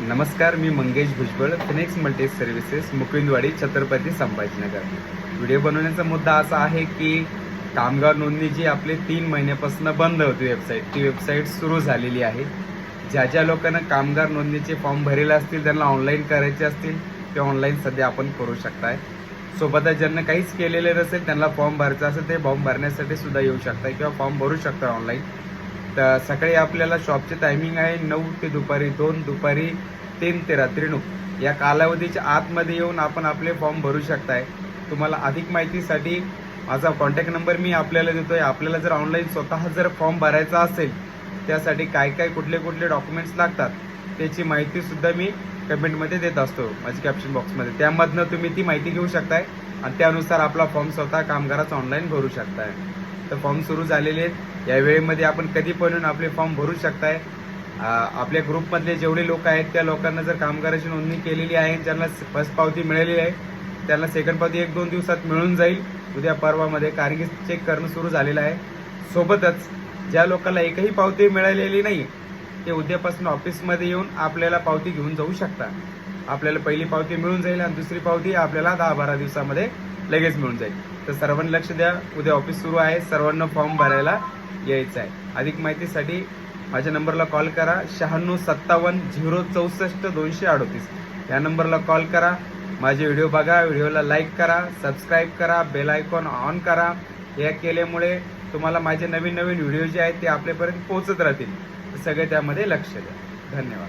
नमस्कार, मी Mangesh Bhujbal, Phoenix Multi Services, Mukundwadi, Chhatrapati Sambhajinagar. Video बनवण्याचा मुद्दा असा आहे की कामगार नोंदणी जी आपली 3 महिन्यापासून बंद होती वेबसाईट, ती वेबसाईट सुरू झालेली आहे. ज्या लोकांना कामगार नोंदणीचे फॉर्म भरलेले असतील, त्यांना ऑनलाईन करायचे असतील ते ऑनलाईन सध्या आपण करू शकताय. सोबतच ज्यांना काहीच केलेले नसेल, त्यांना फॉर्म भरायचा असेल ते फॉर्म भरण्यासाठी सुद्धा येऊ शकताय किंवा फॉर्म भरू शकता ऑनलाईन. तर सकाळी आपल्याला शॉपचे टायमिंग आहे 9 ते दुपारी 2, दुपारी 3 ते रात्री 9 या कालावधीच्या आतमध्ये येऊन आपण आपले फॉर्म भरू शकताय. तुम्हाला अधिक माहितीसाठी माझा कॉन्टॅक्ट नंबर मी आपल्याला देतोय. आपल्याला जर ऑनलाईन स्वतः जर फॉर्म भरायचा असेल, त्यासाठी काय कुठले डॉक्युमेंट्स लागतात त्याची माहिती सुद्धा मी कमेंटमध्ये देत असतो माझ्या कॅप्शन बॉक्समध्ये. त्यामधनं तुम्ही ती माहिती घेऊ शकताय आणि त्यानुसार आपला फॉर्म स्वतः कामगाराचा ऑनलाईन भरू शकताय. तर फॉर्म सुरू झालेले आहेत. या वेळेमध्ये आपण कधी पण येऊन आपले फॉर्म भरू शकताय. आपल्या ग्रुपमधले जेवढे लोक आहेत त्या लोकांना जर कामगाराची नोंदणी केलेली आहे, ज्यांना फर्स्ट पावती मिळालेली आहे, त्यांना सेकंड पावती 1-2 दिवसात मिळून जाईल, उद्या परवामध्ये, कारण की चेक करणं सुरू झालेलं आहे. सोबतच ज्या लोकांना एकही पावती मिळालेली नाही, ते उद्यापासून ऑफिसमध्ये येऊन आपल्याला पावती घेऊन जाऊ शकता. आपल्याला पहिली पावती मिळून जाईल आणि दुसरी पावती आपल्याला 10-12 दिवसामध्ये लगेच मिळून जाईल. तर सर्वांनी लक्ष द्या, उद्या ऑफिस सुरू आहे, सर्वांना फॉर्म भरायला यायचं आहे. अधिक माहितीसाठी माझ्या नंबरला कॉल करा, 9657 064 238 या नंबरला कॉल करा. माझे व्हिडिओ बघा, व्हिडिओला लाईक करा, सबस्क्राईब करा, बेल आयकॉन ऑन करा. हे केल्यामुळे तुम्हाला माझे नवीन व्हिडिओ जे आहेत ते आपल्यापर्यंत पोहोचत राहतील. सगळे त्यामध्ये लक्ष द्या. धन्यवाद.